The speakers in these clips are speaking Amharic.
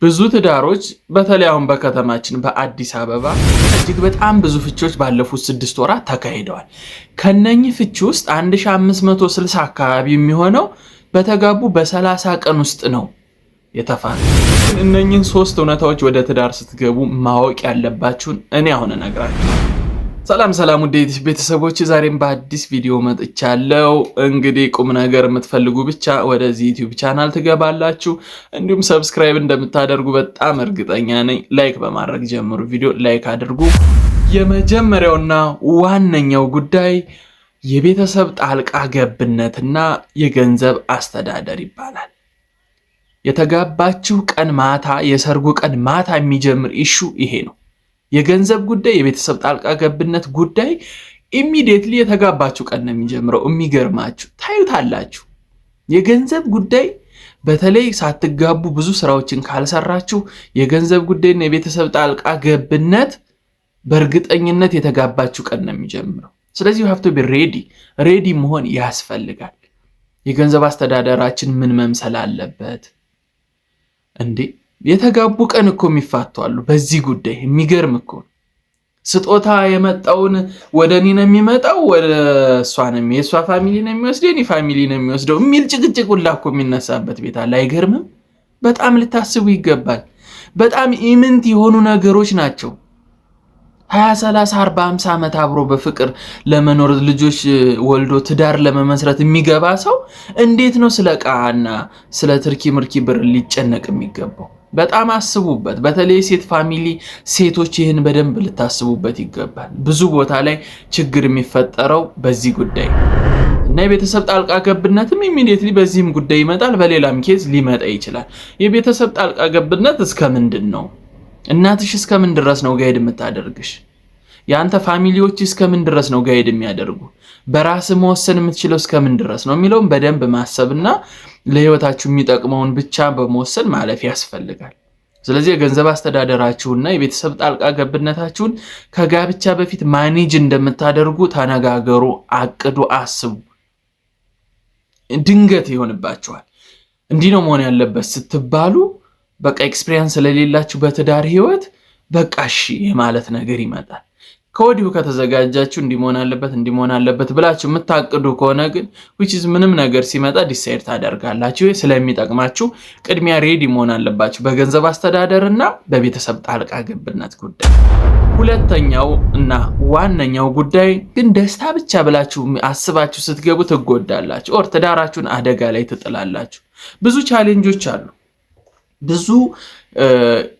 ብዙ ትዳሮች በተለይ አሁን በከተማችን በአዲስ አበባ እጅግ በጣም ብዙ ፍቺዎች ባለፉት 6 ወራት ተካሂደዋል። ከነኚህ ፍቺ ውስጥ 1560 አካባቢ የሚሆነው በተጋቡ በ30 ቀን ውስጥ ነው የተፋቱ። እነኚህን 3 እውነታዎች ወደ ትዳር ስትገቡ ማወቅ ያለባችሁን እኔ አሁን እነግራችኋለሁ። ሰላም ውድ ቤተሰቦች፣ ዛሬም በአዲስ ቪዲዮ መጥቻለሁ። እንግዲህ ቁም ነገር የምትፈልጉ ብቻ ወደዚህ ዩቲዩብ ቻናል ትገባላችሁ። እንዲሁም ሰብስክራይብ እንደምታደርጉ በጣም እርግጠኛ ነኝ። ላይክ በማድረግ ጀምሩ። ቪዲዮ ላይክ አድርጉ። የመጀመሪያውና ዋነኛው ጉዳይ የቤተሰብ ጣልቃ ገብነትና የገንዘብ አስተዳደር ይባላል። የተጋባችሁ ቀን ማታ፣ የሰርጉ ቀን ማታ የሚጀምር ኢሹ ይሄ ነው። የገንዘብ ጉዳይ፣ የቤተሰብ ጣልቃ ገብነት ጉዳይ ኢሚዲየትሊ የተጋባችሁ ቀን ነው የሚጀምረው። የሚገርማችሁ ታዩታላችሁ። የገንዘብ ጉዳይ በተለይ ሳትጋቡ ብዙ ስራዎችን ካልሰራችሁ የገንዘብ ጉዳይና የቤተሰብ ጣልቃ ገብነት በእርግጠኝነት የተጋባችሁ ቀን ነው የሚጀምረው። ስለዚህ you have to be ready መሆን ያስፈልጋል። የገንዘብ አስተዳደራችን ምን መምሰል አለበት እንዴ? የተጋቡ ቀን እኮ የሚፋቱ አሉ በዚህ ጉዳይ። የሚገርም እኮ ስጦታ የመጣውን ወደ እኔ ነው የሚመጣው፣ ወደ እሷ ነው የሷ ፋሚሊ ነው የሚወስደው፣ እኔ ፋሚሊ ነው የሚወስደው የሚል ጭቅጭቅ ሁላ እኮ የሚነሳበት ቤት አለ። አይገርምም? በጣም ልታስቡ ይገባል። በጣም ኢምንት የሆኑ ነገሮች ናቸው። 20 30 40 50 ዓመት አብሮ በፍቅር ለመኖር ልጆች ወልዶ ትዳር ለመመስረት የሚገባ ሰው እንዴት ነው ስለ ዕቃና ስለ ትርኪ ምርኪ ብር ሊጨነቅ የሚገባው? በጣም አስቡበት። በተለይ ሴት ፋሚሊ ሴቶች ይህን በደንብ ልታስቡበት ይገባል። ብዙ ቦታ ላይ ችግር የሚፈጠረው በዚህ ጉዳይ እና የቤተሰብ ጣልቃ ገብነትም ኢሚዲየትሊ በዚህም ጉዳይ ይመጣል፣ በሌላም ኬዝ ሊመጣ ይችላል። የቤተሰብ ጣልቃ ገብነት እስከ ምንድን ነው? እናትሽ እስከ ምን ድረስ ነው ጋይድ የምታደርግሽ? ያንተ ፋሚሊዎች እስከ ምን ድረስ ነው ጋይድ የሚያደርጉ? በራስ መወሰን የምትችለው እስከ ምን ድረስ ነው የሚለውን በደንብ ማሰብና ለህይወታችሁ የሚጠቅመውን ብቻ በመወሰን ማለፍ ያስፈልጋል። ስለዚህ የገንዘብ አስተዳደራችሁና የቤተሰብ ጣልቃ ገብነታችሁን ከጋብቻ በፊት ማኔጅ እንደምታደርጉ ተነጋገሩ፣ አቅዱ፣ አስቡ። ድንገት ይሆንባችኋል። እንዲህ ነው መሆን ያለበት ስትባሉ በቃ ኤክስፒሪየንስ ስለሌላችሁ በትዳር ህይወት በቃ እሺ የማለት ነገር ይመጣል። ከወዲሁ ከተዘጋጃችሁ እንዲህ መሆን አለበት ብላችሁ የምታቅዱ ከሆነ ግን which is ምንም ነገር ሲመጣ ዲሳይድ ታደርጋላችሁ። ስለሚጠቅማችሁ ቅድሚያ ሬዲ መሆን አለባችሁ በገንዘብ አስተዳደርና በቤተሰብ ጣልቃ ገብነት ጉዳይ። ሁለተኛው እና ዋነኛው ጉዳይ ግን ደስታ ብቻ ብላችሁ አስባችሁ ስትገቡ ትጎዳላችሁ፣ ኦር ትዳራችሁን አደጋ ላይ ትጥላላችሁ። ብዙ ቻሌንጆች አሉ። ብዙ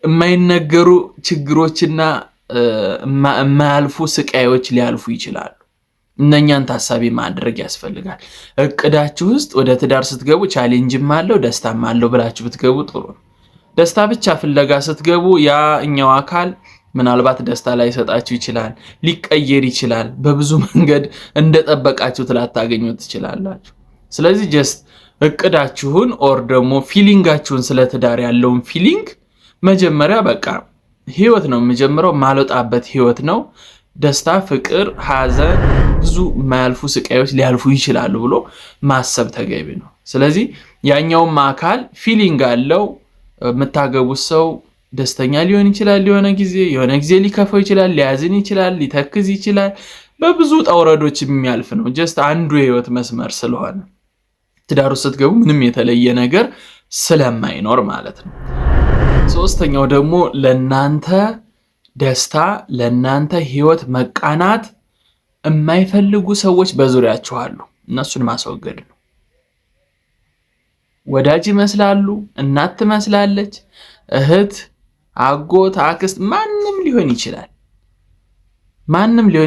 የማይነገሩ ችግሮችና የማያልፉ ስቃዮች ሊያልፉ ይችላሉ። እነኛን ታሳቢ ማድረግ ያስፈልጋል። እቅዳችሁ ውስጥ ወደ ትዳር ስትገቡ ቻሌንጅም አለው ደስታም አለው ብላችሁ ብትገቡ ጥሩ ነው። ደስታ ብቻ ፍለጋ ስትገቡ ያኛው አካል ምናልባት ደስታ ላይ ሰጣችሁ ይችላል፣ ሊቀየር ይችላል። በብዙ መንገድ እንደጠበቃችሁት ላታገኙት ትችላላችሁ። ስለዚህ ጀስት እቅዳችሁን ኦር ደግሞ ፊሊንጋችሁን ስለ ትዳር ያለውን ፊሊንግ መጀመሪያ በቃ ህይወት ነው የምጀምረው፣ ማለጣበት ህይወት ነው። ደስታ፣ ፍቅር፣ ሐዘን፣ ብዙ የማያልፉ ስቃዮች ሊያልፉ ይችላሉ ብሎ ማሰብ ተገቢ ነው። ስለዚህ ያኛውም አካል ፊሊንግ አለው። የምታገቡት ሰው ደስተኛ ሊሆን ይችላል፣ የሆነ ጊዜ ሊከፋው ይችላል፣ ሊያዝን ይችላል፣ ሊተክዝ ይችላል። በብዙ ጠውረዶች የሚያልፍ ነው። ጀስት አንዱ የህይወት መስመር ስለሆነ ትዳሩ ስትገቡ ምንም የተለየ ነገር ስለማይኖር ማለት ነው። ሶስተኛው ደግሞ ለናንተ ደስታ፣ ለናንተ ህይወት መቃናት የማይፈልጉ ሰዎች በዙሪያችሁ አሉ። እነሱን ማስወገድ ነው። ወዳጅ ይመስላሉ፣ እናት ትመስላለች፣ እህት፣ አጎት፣ አክስት፣ ማንም ሊሆን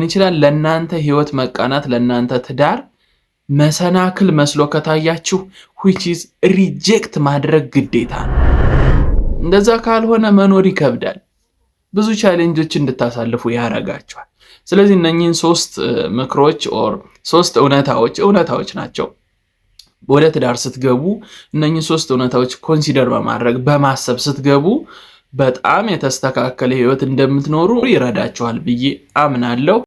ይችላል። ለናንተ ህይወት መቃናት፣ ለናንተ ትዳር መሰናክል መስሎ ከታያችሁ which is ሪጀክት ማድረግ ግዴታ ነው። እንደዛ ካልሆነ መኖር ይከብዳል። ብዙ ቻሌንጆች እንድታሳልፉ ያረጋችኋል። ስለዚህ እነኚህን 3 ምክሮች ኦር 3 እውነታዎች ናቸው። ወደ ትዳር ስትገቡ እነኚህን 3 እውነታዎች ኮንሲደር በማድረግ በማሰብ ስትገቡ በጣም የተስተካከለ ህይወት እንደምትኖሩ ይረዳችኋል ብዬ አምናለሁ።